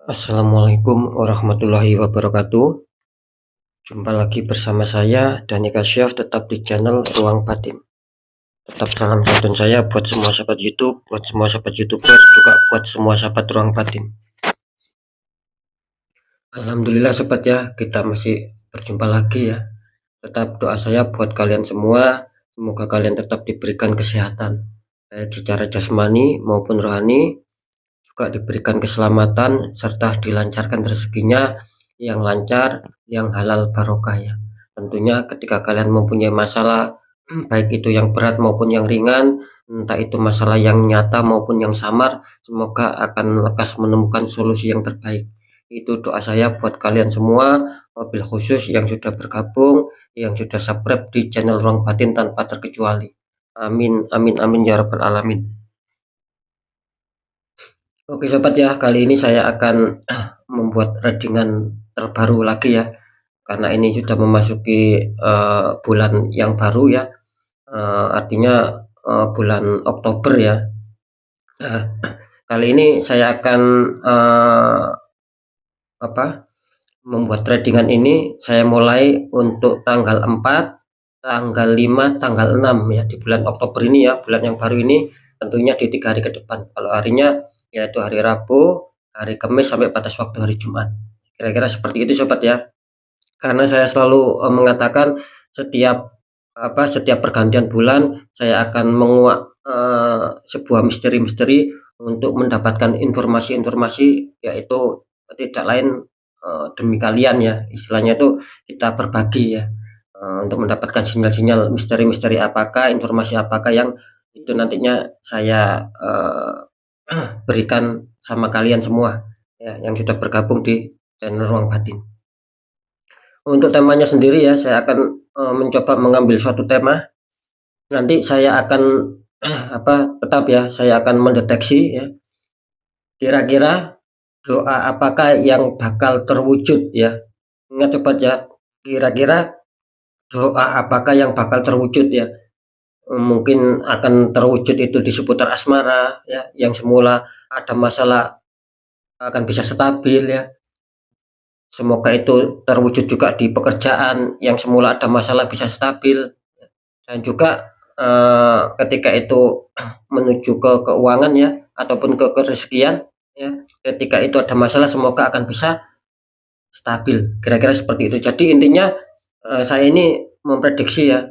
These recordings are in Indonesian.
Assalamualaikum warahmatullahi wabarakatuh. Jumpa lagi bersama saya Dani Kasyaf, tetap di channel Ruang Batin. Tetap salam santun saya buat semua sahabat YouTube, buat semua sahabat YouTuber, juga buat semua sahabat Ruang Batin. Alhamdulillah sobat ya, kita masih berjumpa lagi ya. Tetap doa saya buat kalian semua, semoga kalian tetap diberikan kesehatan, baik secara jasmani maupun rohani, juga diberikan keselamatan serta dilancarkan rezekinya yang lancar, yang halal barokah ya. Tentunya ketika kalian mempunyai masalah, baik itu yang berat maupun yang ringan, entah itu masalah yang nyata maupun yang samar, semoga akan lekas menemukan solusi yang terbaik. Itu doa saya buat kalian semua, wabil khusus yang sudah bergabung, yang sudah subscribe di channel Ruang Batin tanpa terkecuali. Amin, amin, amin ya rabbal alamin. Oke sobat ya, kali ini saya akan membuat readingan terbaru lagi ya, karena ini sudah memasuki bulan yang baru ya, artinya bulan Oktober ya. Nah, kali ini saya akan membuat readingan ini saya mulai untuk tanggal 4, tanggal 5, tanggal 6 ya, di bulan Oktober ini ya, bulan yang baru ini, tentunya di 3 hari ke depan. Kalau harinya yaitu hari Rabu, hari Kamis sampai batas waktu hari Jumat. Kira-kira seperti itu sobat ya. Karena saya selalu mengatakan setiap setiap pergantian bulan saya akan menguak sebuah misteri-misteri untuk mendapatkan informasi-informasi, yaitu tidak lain demi kalian ya, istilahnya itu kita berbagi ya, untuk mendapatkan sinyal-sinyal misteri-misteri apakah, informasi apakah yang itu nantinya saya berikan sama kalian semua ya, yang sudah bergabung di channel Ruang Batin. Untuk temanya sendiri ya, saya akan mencoba mengambil suatu tema. Nanti saya akan tetap ya, saya akan mendeteksi ya, kira-kira doa apakah yang bakal terwujud ya. Ingat sobat ya, kira-kira doa apakah yang bakal terwujud ya. Mungkin akan terwujud itu di seputar asmara ya, yang semula ada masalah akan bisa stabil ya. Semoga itu terwujud juga di pekerjaan, yang semula ada masalah bisa stabil, dan juga ketika itu menuju ke keuangan ya, ataupun ke rezekian ya, ketika itu ada masalah semoga akan bisa stabil, kira-kira seperti itu. Jadi intinya saya ini memprediksi ya,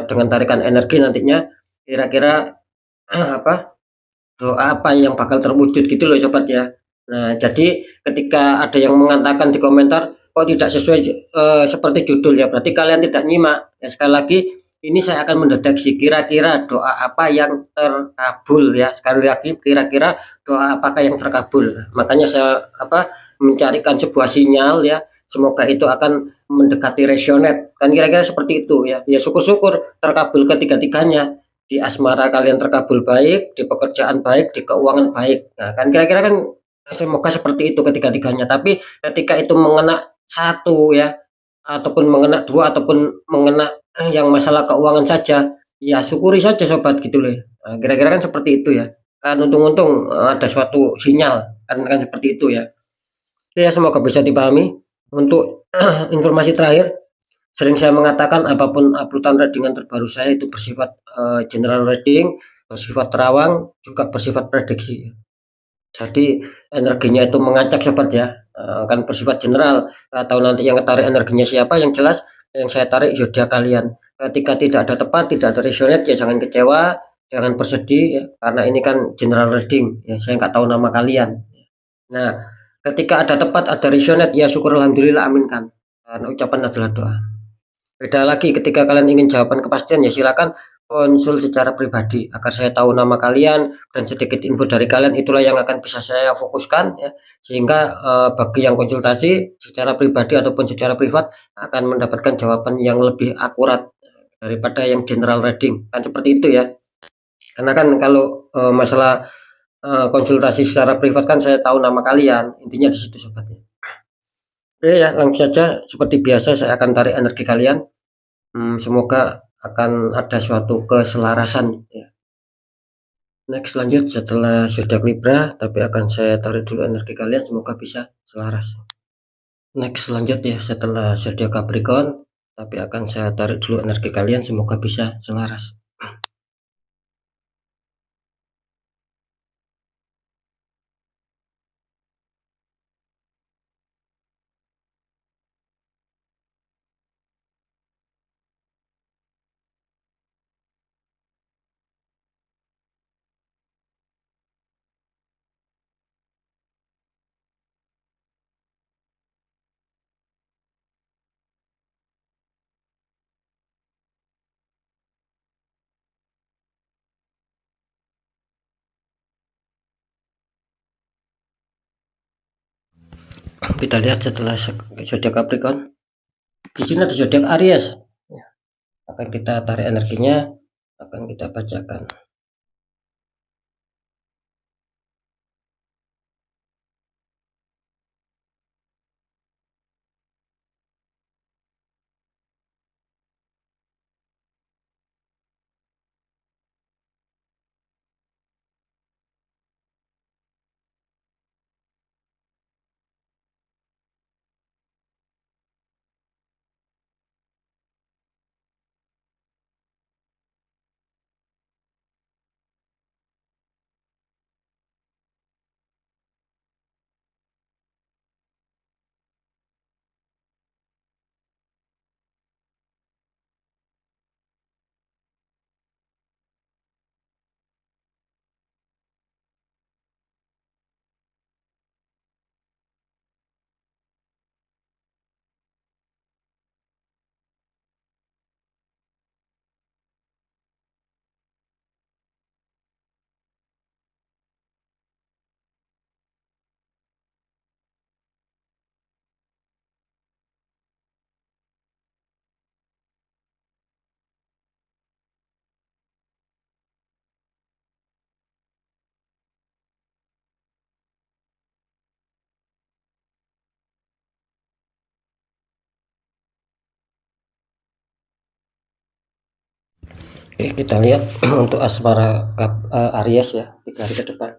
dengan tarikan energi nantinya kira-kira doa apa yang bakal terwujud gitu loh sobat ya. Nah, jadi ketika ada yang mengatakan di komentar kok tidak sesuai seperti judul ya, berarti kalian tidak nyimak. Ya, sekali lagi ini saya akan mendeteksi kira-kira doa apa yang terkabul ya. Sekali lagi kira-kira doa apakah yang terkabul. Makanya saya mencarikan sebuah sinyal ya. Semoga itu akan mendekati resonate. Kan kira-kira seperti itu ya. Ya syukur-syukur terkabul ketiga-tiganya. Di asmara kalian terkabul baik, di pekerjaan baik, di keuangan baik. Nah, kan kira-kira kan semoga seperti itu ketiga-tiganya. Tapi ketika itu mengena satu ya, ataupun mengena dua, ataupun mengena yang masalah keuangan saja, ya syukuri saja sobat gitu loh. Nah, kira-kira kan seperti itu ya. Kan untung-untung ada suatu sinyal, kan seperti itu ya. Ya semoga bisa dipahami. Untuk informasi terakhir, sering saya mengatakan apapun uploadan readingan terbaru saya itu bersifat general reading, bersifat terawang, juga bersifat prediksi. Jadi energinya itu mengacak sobat ya, kan bersifat general. Atau nanti yang tarik energinya siapa, yang jelas yang saya tarik zodiak kalian. Ketika tidak ada tepat, tidak ada resonate ya jangan kecewa, jangan bersedih ya, karena ini kan general reading ya, saya nggak tahu nama kalian. Nah, ketika ada tepat, ada resonate ya syukur alhamdulillah, aminkan. Karena ucapan adalah doa. Beda lagi ketika kalian ingin jawaban kepastian ya silakan konsul secara pribadi agar saya tahu nama kalian dan sedikit info dari kalian, itulah yang akan bisa saya fokuskan ya, sehingga bagi yang konsultasi secara pribadi ataupun secara privat akan mendapatkan jawaban yang lebih akurat daripada yang general reading, kan seperti itu ya. Karena kan kalau masalah konsultasi secara privat kan saya tahu nama kalian, intinya di situ sobat ya. Oke ya, langsung saja seperti biasa saya akan tarik energi kalian. Semoga akan ada suatu keselarasan ya. Next lanjut setelah zodiak Libra, tapi akan saya tarik dulu energi kalian, semoga bisa selaras. Next lanjut ya setelah zodiak Capricorn, tapi akan saya tarik dulu energi kalian, semoga bisa selaras. Kita lihat setelah zodiak Capricorn, di sini ada zodiak Aries. Akan kita tarik energinya, akan kita bacakan. Oke, kita lihat untuk asmara Aries ya, 3 hari ke depan.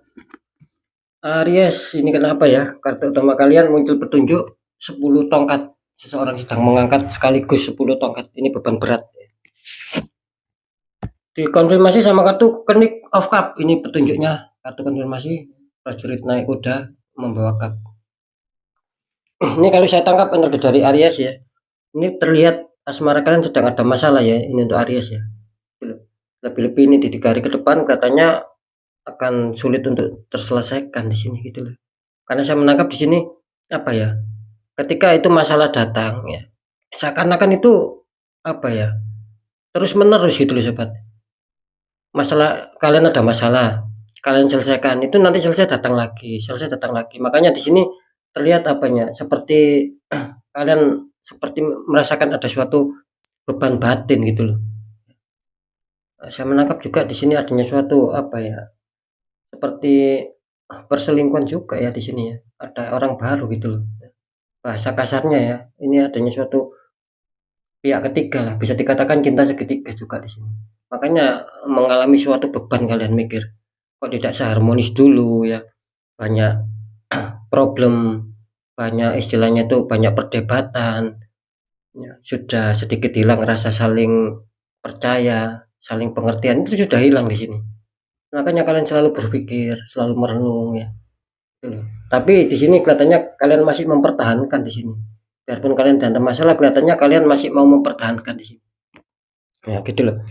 Aries ini kenapa ya? Kartu utama kalian muncul petunjuk 10 tongkat. Seseorang sedang mengangkat sekaligus 10 tongkat. Ini beban berat. Dikonfirmasi sama kartu King of Cup. Ini petunjuknya. Kartu konfirmasi prajurit naik kuda membawa cup. Ini kalau saya tangkap energi dari Aries ya. Ini terlihat asmara kalian sedang ada masalah ya. Ini untuk Aries ya. Lebih-lebih ini di 3 hari ke depan katanya akan sulit untuk terselesaikan di sini gitu loh. Karena saya menangkap di sini apa ya? Ketika itu masalah datang ya, seakan-akan itu apa ya? Terus menerus gitu loh sobat. Masalah kalian ada masalah, kalian selesaikan itu nanti selesai datang lagi, selesai datang lagi. Makanya di sini terlihat apanya? Seperti kalian seperti merasakan ada suatu beban batin gitu loh. Saya menangkap juga di sini adanya suatu apa ya? Seperti perselingkuhan juga ya di sini ya. Ada orang baru gitu loh. Bahasa kasarnya ya, ini adanya suatu pihak ketiga lah, bisa dikatakan cinta segitiga juga di sini. Makanya mengalami suatu beban kalian mikir, kok tidak seharmonis dulu ya, banyak problem, banyak istilahnya tuh banyak perdebatan, ya, sudah sedikit hilang rasa saling percaya, saling pengertian itu sudah hilang di sini. Makanya kalian selalu berpikir, selalu merenung ya. Gitu loh. Tapi di sini kelihatannya kalian masih mempertahankan di sini. Biarpun kalian dalam masalah, kelihatannya kalian masih mau mempertahankan di sini. Ya gitu loh.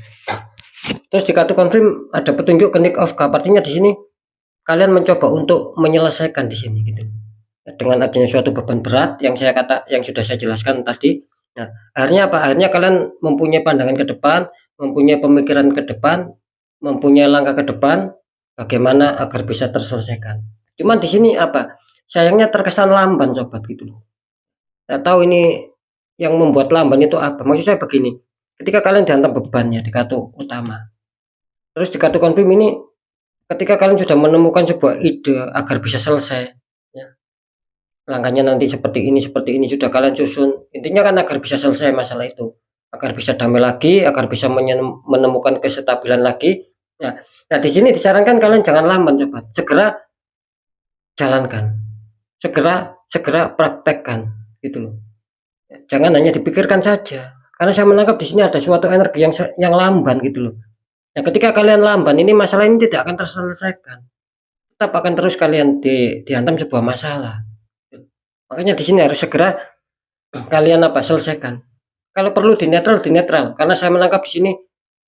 Terus di kartu konfirm ada petunjuk King of Cup, artinya di sini kalian mencoba untuk menyelesaikan di sini gitu. Dengan adanya suatu beban berat yang sudah saya jelaskan tadi. Nah, akhirnya apa? Akhirnya kalian mempunyai pandangan ke depan, mempunyai pemikiran ke depan, mempunyai langkah ke depan bagaimana agar bisa terselesaikan. Cuman di sini apa? Sayangnya terkesan lamban sobat gitu loh. Saya tahu ini yang membuat lamban itu apa? Maksud saya begini, ketika kalian dihantam bebannya di kartu utama, terus di kartu konfirm ini ketika kalian sudah menemukan sebuah ide agar bisa selesai, ya, langkahnya nanti seperti ini sudah kalian susun. Intinya kan agar bisa selesai masalah itu, agar bisa damai lagi, agar bisa menemukan kestabilan lagi. Ya. Nah, di sini disarankan kalian jangan lamban sobat, segera jalankan, segera segera praktekkan gitu loh. Jangan hanya dipikirkan saja, karena saya menangkap di sini ada suatu energi yang lamban gitu loh. Nah, ketika kalian lamban ini masalah ini tidak akan terselesaikan. Tetap akan terus kalian dihantam sebuah masalah. Makanya di sini harus segera kalian selesaikan. Kalau perlu di netral karena saya menangkap di sini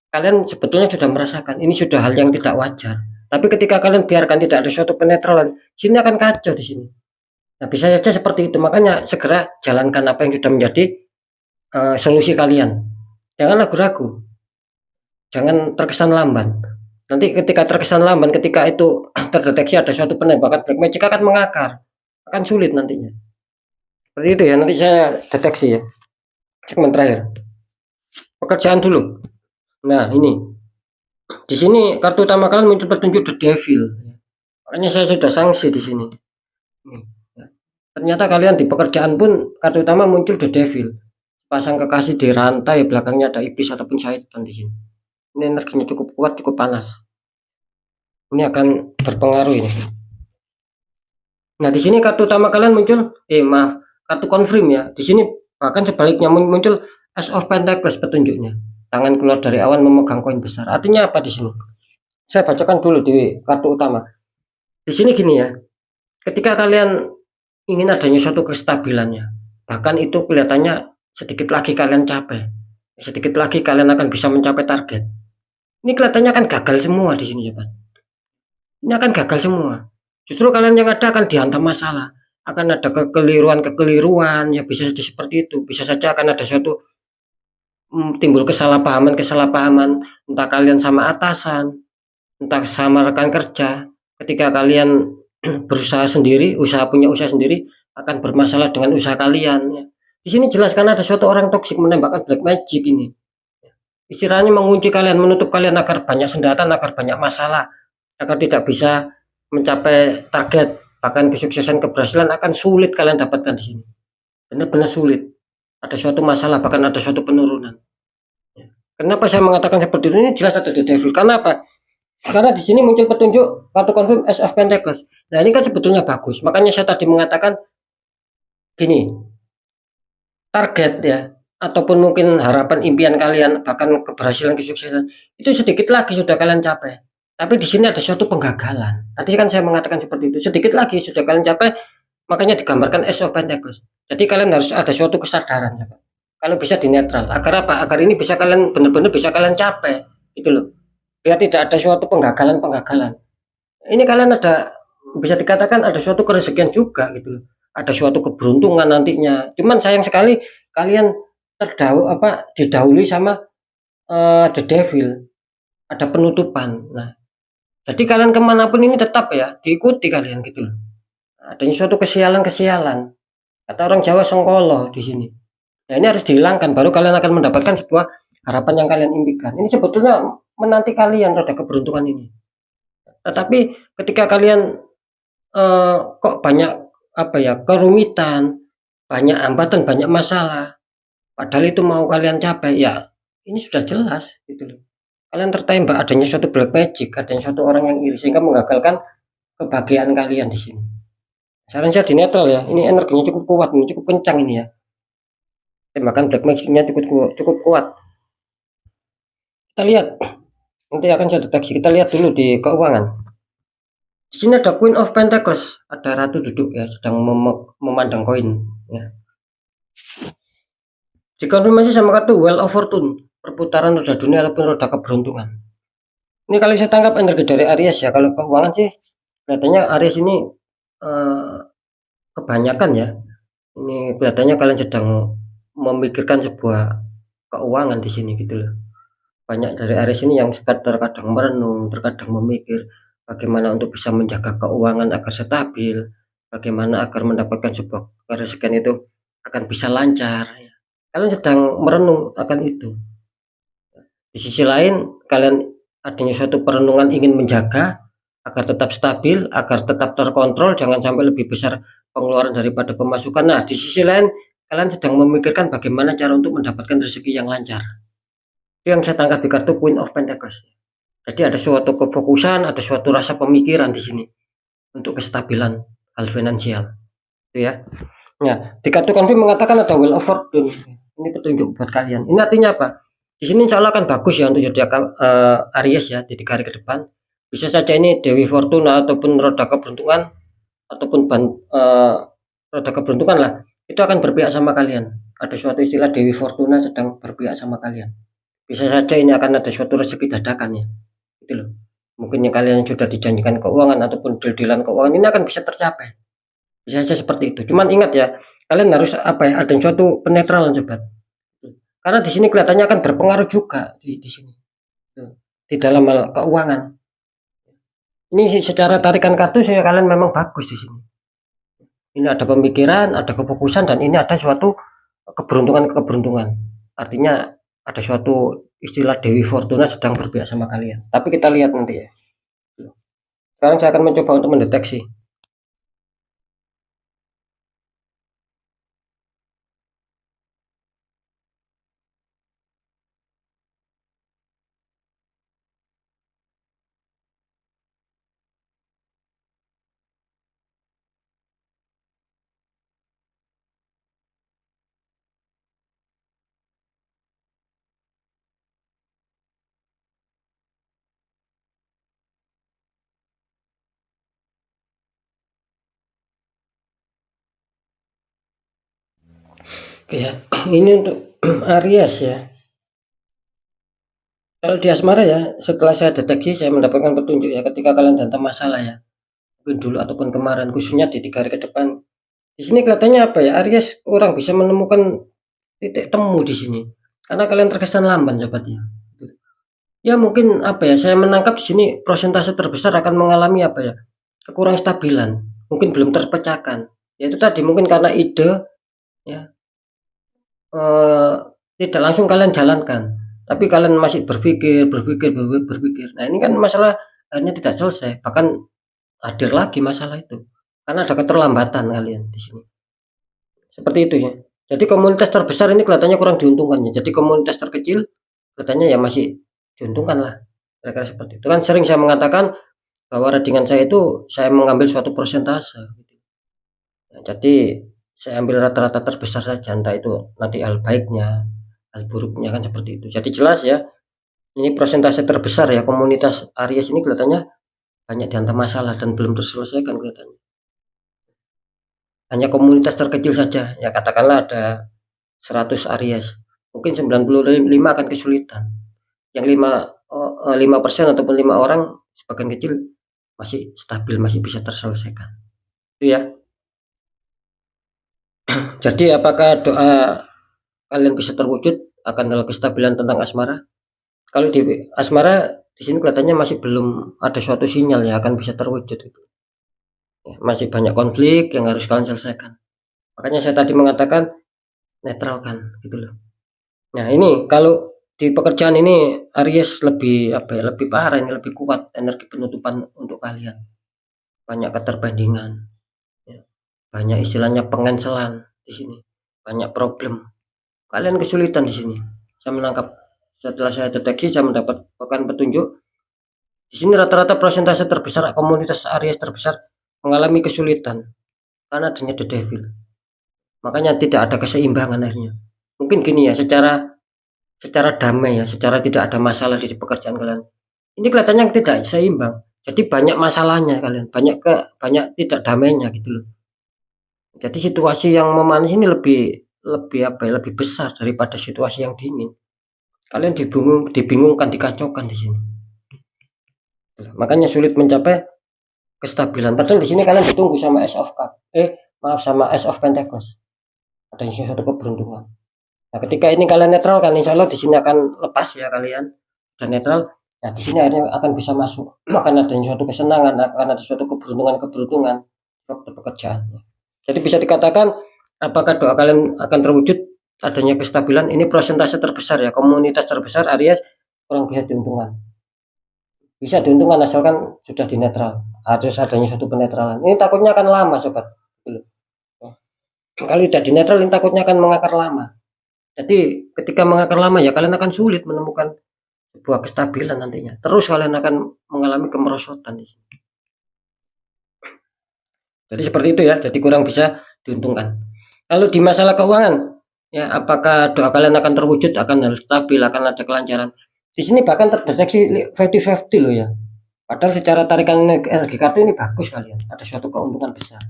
kalian sebetulnya sudah merasakan ini sudah hal yang tidak wajar. Tapi ketika kalian biarkan tidak ada suatu penetralan, sini akan kacau di sini. Nah, bisa saja seperti itu. Makanya segera jalankan apa yang sudah menjadi solusi kalian. Jangan ragu-ragu. Jangan terkesan lamban. Nanti ketika terkesan lamban, ketika itu terdeteksi ada suatu penembakan black magic akan mengakar. Akan sulit nantinya. Seperti itu ya, nanti saya deteksi ya. Segmen terakhir. Pekerjaan dulu. Nah, ini. Di sini kartu utama kalian muncul petunjuk The Devil. Makanya saya sudah sanksi di sini. Nih, ya. Ternyata kalian di pekerjaan pun kartu utama muncul The Devil. Pasang kekasih di rantai, belakangnya ada iblis ataupun syaitan di sini. Ini energinya cukup kuat, cukup panas. Ini akan berpengaruh ini. Nah, di sini kartu utama kalian muncul, kartu confirm ya. Di sini bahkan sebaliknya muncul Ace of Pentacles petunjuknya. Tangan keluar dari awan memegang koin besar. Artinya apa di sini? Saya bacakan dulu di kartu utama. Di sini gini ya. Ketika kalian ingin adanya suatu kestabilannya, bahkan itu kelihatannya sedikit lagi kalian capai. Sedikit lagi kalian akan bisa mencapai target. Ini kelihatannya akan gagal semua di sini ya, Pak. Ini akan gagal semua. Justru kalian yang ada akan dihantam masalah. Akan ada kekeliruan, ya bisa saja seperti itu. Bisa saja akan ada suatu timbul kesalahpahaman, entah kalian sama atasan, entah sama rekan kerja. Ketika kalian berusaha sendiri, punya usaha sendiri, akan bermasalah dengan usaha kalian. Ya. Di sini jelas karena ada suatu orang toksik menembakkan black magic ini. Istilahnya mengunci kalian, menutup kalian agar banyak sendatan, agar banyak masalah, agar tidak bisa mencapai target, bahkan kesuksesan keberhasilan akan sulit kalian dapatkan di sini. Benar-benar sulit. Ada suatu masalah, bahkan ada suatu penurunan. Kenapa saya mengatakan seperti ini? Jelas ada The Devil. Karena apa? Karena di sini muncul petunjuk kartu confirm Ace of Pentacles. Nah, ini kan sebetulnya bagus. Makanya saya tadi mengatakan gini, target ya, ataupun mungkin harapan impian kalian, bahkan keberhasilan kesuksesan itu sedikit lagi sudah kalian capai. Tapi di sini ada suatu penggagalan. Tadi kan saya mengatakan seperti itu. Sedikit lagi sudah kalian capai, makanya digambarkan Ace of Pentacles. Jadi kalian harus ada suatu kesadaran ya, Pak. Kalau bisa di netral. Agar apa? Agar ini bisa kalian benar-benar bisa kalian capai. Itu loh. Biar tidak ada suatu penggagalan-penggagalan. Ini kalian ada bisa dikatakan ada suatu kerezekian juga gitu loh. Ada suatu keberuntungan nantinya. Cuman sayang sekali kalian didahului sama The Devil. Ada penutupan. Nah, jadi kalian kemanapun ini tetap ya diikuti kalian gitu loh. Adanya suatu kesialan-kesialan. Kata orang Jawa sengkolo di sini. Nah, ini harus dihilangkan baru kalian akan mendapatkan sebuah harapan yang kalian impikan. Ini sebetulnya menanti kalian roda keberuntungan ini. Tetapi ketika kalian kok banyak kerumitan, banyak hambatan, banyak masalah, padahal itu mau kalian capai, ya ini sudah jelas gitu loh. Kalian tertembak adanya suatu black magic, adanya suatu orang yang iri sehingga menggagalkan kebahagiaan kalian di sini. Saran saya di netral ya, ini energinya cukup kuat, cukup kencang ini ya. Tembakan black magicnya cukup kuat. Kita lihat, nanti akan saya deteksi. Kita lihat dulu di keuangan. Di sini ada Queen of Pentacles, ada ratu duduk ya, sedang memandang koin. Ya. Dikonfirmasi sama kartu Wheel of Fortune, perputaran roda dunia ataupun roda keberuntungan. Ini kalau saya tangkap energi dari Aries ya. Kalau keuangan sih, kelihatannya Aries ini kebanyakan ya. Ini kelihatannya kalian sedang memikirkan sebuah keuangan di sini gitu loh. Banyak dari Aries ini yang terkadang merenung, terkadang memikir bagaimana untuk bisa menjaga keuangan agar stabil, bagaimana agar mendapatkan sebuah rezekian itu akan bisa lancar. Kalian sedang merenung akan itu. Di sisi lain, kalian adanya suatu perenungan ingin menjaga agar tetap stabil, agar tetap terkontrol, jangan sampai lebih besar pengeluaran daripada pemasukan. Nah, di sisi lain, kalian sedang memikirkan bagaimana cara untuk mendapatkan rezeki yang lancar. Itu yang saya tangkap di kartu Queen of Pentacles. Jadi ada suatu kefokusan, ada suatu rasa pemikiran di sini untuk kestabilan hal finansial, itu ya. Nah, di kartu konflik mengatakan ada Wheel of Fortune. Ini petunjuk buat kalian. Ini artinya apa? Di sini insya Allah akan bagus ya untuk jadi Aries ya di 3 hari ke depan. Bisa saja ini Dewi Fortuna ataupun roda keberuntungan ataupun roda keberuntungan lah. Itu akan berpihak sama kalian. Ada suatu istilah Dewi Fortuna sedang berpihak sama kalian. Bisa saja ini akan ada suatu rezeki dadakan ya. Gitu loh. Mungkin yang kalian sudah dijanjikan keuangan ataupun deal-dealan keuangan ini akan bisa tercapai. Bisa saja seperti itu. Cuman ingat ya, kalian harus apa ya? Ada suatu penetralan sobat. Karena di sini kelihatannya akan berpengaruh juga di sini. Di dalam hal keuangan. Ini secara tarikan kartu saya kalian memang bagus di sini. Ini ada pemikiran, ada kefokusan, dan ini ada suatu keberuntungan-keberuntungan. Artinya ada suatu istilah Dewi Fortuna sedang berpihak sama kalian. Tapi kita lihat nanti ya. Sekarang saya akan mencoba untuk mendeteksi. Oke ya, ini untuk Aries ya. Kalau di asmara ya, setelah saya deteksi, saya mendapatkan petunjuk ya ketika kalian datang masalah ya. Mungkin dulu ataupun kemarin, khususnya di 3 hari ke depan. Di sini kelihatannya apa ya, Aries orang bisa menemukan titik temu di sini. Karena kalian terkesan lamban sobatnya. Ya mungkin apa ya, saya menangkap di sini prosentase terbesar akan mengalami apa ya, kekurang stabilan. Mungkin belum terpecahkan. Ya itu tadi mungkin karena ide ya eh, tidak langsung kalian jalankan. Tapi kalian masih berpikir. Nah, ini kan masalah akhirnya tidak selesai, bahkan hadir lagi masalah itu. Karena ada keterlambatan kalian di sini. Seperti itu ya. Jadi komunitas terbesar ini kelihatannya kurang diuntungkan ya. Jadi komunitas terkecil kelihatannya ya masih diuntungkan lah. Kira-kira seperti itu. Kan sering saya mengatakan bahwa readingan saya itu saya mengambil suatu persentase. Ya, jadi saya ambil rata-rata terbesar saja, entah itu nanti hal baiknya, hal buruknya kan seperti itu. Jadi jelas ya, ini persentase terbesar ya komunitas Aries ini kelihatannya banyak dihantam masalah dan belum terselesaikan kelihatannya. Hanya komunitas terkecil saja, ya katakanlah ada 100 Aries, mungkin 95 akan kesulitan. Yang 5% ataupun 5 orang sebagian kecil masih stabil, masih bisa terselesaikan. Itu ya. Jadi apakah doa kalian bisa terwujud akan hal kestabilan tentang asmara? Kalau di asmara di sini kelihatannya masih belum ada suatu sinyal ya akan bisa terwujud itu. Ya, masih banyak konflik yang harus kalian selesaikan. Makanya saya tadi mengatakan netralkan gitu loh. Nah, ini kalau di pekerjaan ini Aries lebih apa ya, lebih parah ini, lebih kuat energi penutupan untuk kalian. Banyak keterbandingan, ya. Banyak istilahnya pengencelan di sini. Banyak problem. Kalian kesulitan di sini. Saya menangkap setelah saya deteksi saya mendapatkan petunjuk di sini rata-rata persentase terbesar komunitas Aries terbesar mengalami kesulitan karena adanya the devil. Makanya tidak ada keseimbangan akhirnya. Mungkin gini ya, secara secara damai ya, secara tidak ada masalah di pekerjaan kalian. Ini kelihatannya tidak seimbang. Jadi banyak masalahnya kalian, banyak tidak damainya gitu loh. Jadi situasi yang memanas ini lebih lebih apa ya, lebih besar daripada situasi yang dingin. Kalian dibingungkan, dikacaukan di sini. Makanya sulit mencapai kestabilan. Padahal di sini kalian ditunggu sama Ace of Cup. Maaf sama Ace of Pentacles. Ada yang suatu keberuntungan. Nah, ketika ini kalian netral kan insya Allah di sini akan lepas ya kalian dan netral. Nah, di sini akhirnya akan bisa masuk. Akan ada suatu kesenangan, akan ada suatu keberuntungan waktu pekerjaan. Jadi bisa dikatakan apakah doa kalian akan terwujud adanya kestabilan ini persentase terbesar ya komunitas terbesar Aries orang bisa diuntungkan. Bisa diuntungkan asalkan sudah di netral. Harus adanya satu penetralan. Ini takutnya akan lama sobat. Kalau tidak di netral ini takutnya akan mengakar lama. Jadi ketika mengakar lama ya kalian akan sulit menemukan sebuah kestabilan nantinya. Terus kalian akan mengalami kemerosotan di sini. Jadi seperti itu ya, jadi kurang bisa diuntungkan. Lalu di masalah keuangan, ya apakah doa kalian akan terwujud, akan hal stabil, akan ada kelancaran. Di sini bahkan terdeteksi 50-50 loh ya. Padahal secara tarikan energi kartu ini bagus kalian, ada suatu keuntungan besar.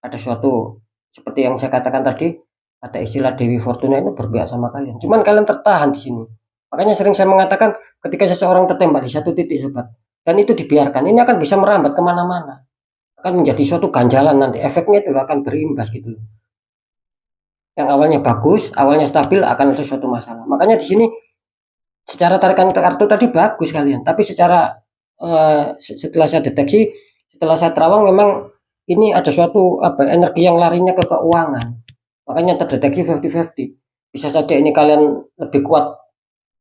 Ada suatu seperti yang saya katakan tadi, ada istilah Dewi Fortuna itu berpihak sama kalian. Cuman kalian tertahan di sini. Makanya sering saya mengatakan ketika seseorang tertembak di satu titik sobat, dan itu dibiarkan, ini akan bisa merambat kemana-mana. Akan menjadi suatu ganjalan nanti. Efeknya itu akan berimbas gitu. Yang awalnya bagus, awalnya stabil akan ada suatu masalah. Makanya di sini secara tarikan kartu tadi bagus kalian, tapi secara setelah saya deteksi, setelah saya terawang memang ini ada suatu energi yang larinya ke keuangan. Makanya terdeteksi 50-50. Bisa saja ini kalian lebih kuat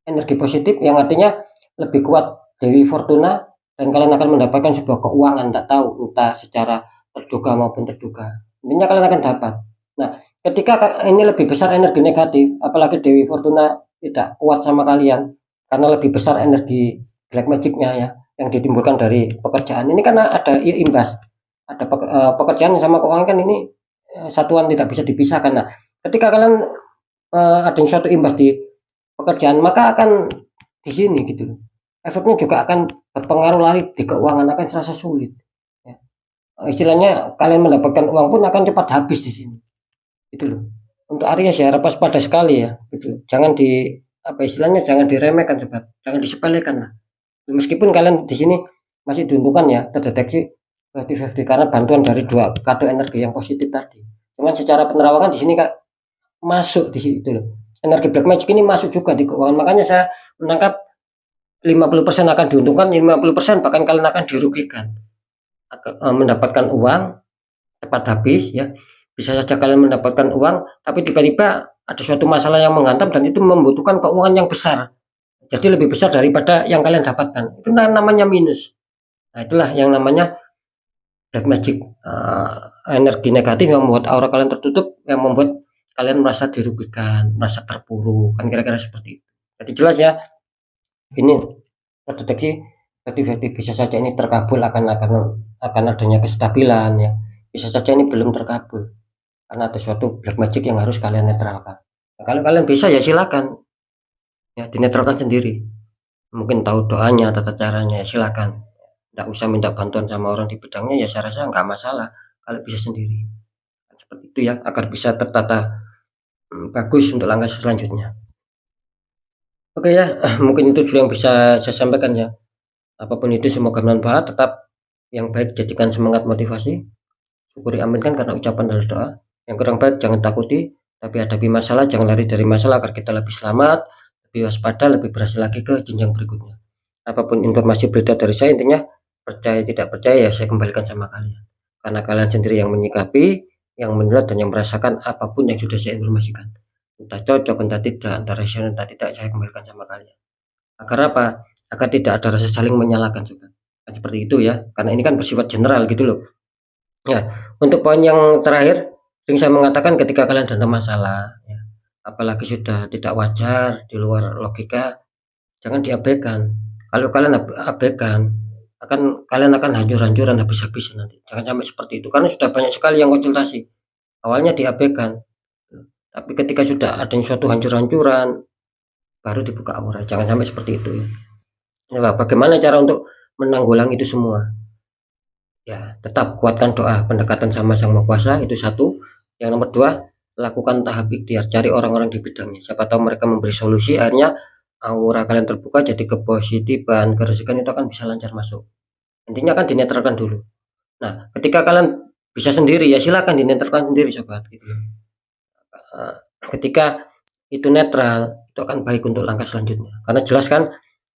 energi positif yang artinya lebih kuat Dewi Fortuna dan kalian akan mendapatkan sebuah keuangan, tak tahu entah secara terduga maupun terduga. Intinya kalian akan dapat. Nah, ketika ini lebih besar energi negatif, apalagi Dewi Fortuna tidak kuat sama kalian karena lebih besar energi black magicnya ya yang ditimbulkan dari pekerjaan ini, karena ada imbas, ada pekerjaan sama keuangan kan ini satuan tidak bisa dipisahkan. Nah, ketika kalian ada suatu imbas di pekerjaan, maka akan di sini gitu, efeknya juga akan berpengaruh lari di keuangan, akan serasa sulit ya. Istilahnya kalian mendapatkan uang pun akan cepat habis di sini itu loh. Untuk Aries ya harap waspada sekali ya gitu. Jangan di istilahnya jangan diremehkan sobat, jangan disepelekan lah. Meskipun kalian di sini masih diuntungkan ya, terdeteksi 50-50 karena bantuan dari dua kartu energi yang positif tadi. Cuman secara penerawangan di sini Kak masuk di situ loh. Energi black magic ini masuk juga di keuangan. Makanya saya menangkap 50% akan diuntungkan, 50% bahkan kalian akan dirugikan. Mendapatkan uang cepat habis ya. Bisa saja kalian mendapatkan uang tapi tiba-tiba ada suatu masalah yang menghantam dan itu membutuhkan keuangan yang besar. Jadi lebih besar daripada yang kalian dapatkan. Itu namanya minus. Nah, itulah yang namanya black magic. Energi negatif yang membuat aura kalian tertutup, yang membuat kalian merasa dirugikan, merasa terpuruk, kan kira-kira seperti itu. Jadi jelas ya, ini terdeteksi aktivitas bisa saja ini terkabul akan adanya kestabilan ya. Bisa saja ini belum terkabul karena ada suatu black magic yang harus kalian netralkan. Nah, kalau kalian bisa ya silakan ya dinetralkan sendiri. Mungkin tahu doanya, tata caranya ya silakan. Tidak usah minta bantuan sama orang di bidangnya ya, saya rasa nggak masalah kalau bisa sendiri. Seperti itu ya, agar bisa tertata bagus untuk langkah selanjutnya. Oke ya, mungkin itu dulu yang bisa saya sampaikan ya. Apapun itu semoga bermanfaat, tetap yang baik jadikan semangat motivasi. Syukuri aminkan karena ucapan adalah doa. Yang kurang baik jangan takuti, tapi hadapi masalah, jangan lari dari masalah agar kita lebih selamat, lebih waspada, lebih berhasil lagi ke jenjang berikutnya. Apapun informasi berita dari saya, intinya percaya tidak percaya ya saya kembalikan sama kalian. Karena kalian sendiri yang menyikapi, yang menilai dan yang merasakan apapun yang sudah saya informasikan. Entah cocok, entah tidak, entah rasional, entah tidak, saya kembalikan sama kalian. Agar apa? Agar tidak ada rasa saling menyalahkan juga. Kan seperti itu ya, karena ini kan bersifat general gitu loh. Ya, untuk poin yang terakhir, sering saya mengatakan ketika kalian dalam masalah, ya, apalagi sudah tidak wajar, di luar logika, jangan diabaikan. Kalau kalian abaikan, kalian akan hancur-hancuran habis-habisan nanti. Jangan sampai seperti itu, karena sudah banyak sekali yang konsultasi. Awalnya diabaikan, tapi ketika sudah ada suatu hancur-hancuran, baru dibuka aura. Jangan sampai seperti itu ya. Ya, bagaimana cara untuk menanggulangi itu semua? Ya, tetap kuatkan doa, pendekatan sama Sang Maha Kuasa itu satu. Yang nomor dua, lakukan tahap ikhtiar, cari orang-orang di bidangnya. Siapa tahu mereka memberi solusi, akhirnya aura kalian terbuka, jadi kepositifan, kerezekian itu akan bisa lancar masuk. Intinya akan dinetralkan dulu. Nah, ketika kalian bisa sendiri ya silakan dinetralkan sendiri sobat gitu. Ketika itu netral, itu akan baik untuk langkah selanjutnya. Karena jelas kan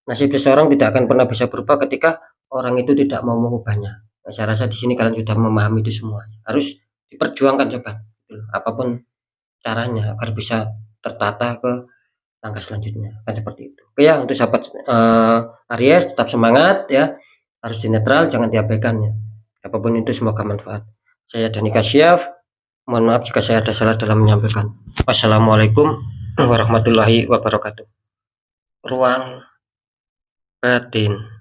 nasib seseorang tidak akan pernah bisa berubah ketika orang itu tidak mau mengubahnya. Nah, saya rasa di sini kalian sudah memahami itu semua. Harus diperjuangkan coba, gitu. Apapun caranya agar bisa tertata ke langkah selanjutnya. Kan seperti itu. Oke ya, untuk sahabat Aries tetap semangat ya. Harus dinetral, jangan diabaikan ya. Apapun itu semoga manfaat. Saya Dani Kasyaf. Mohon maaf jika saya ada salah dalam menyampaikan. Wassalamualaikum warahmatullahi wabarakatuh. Ruang Martin.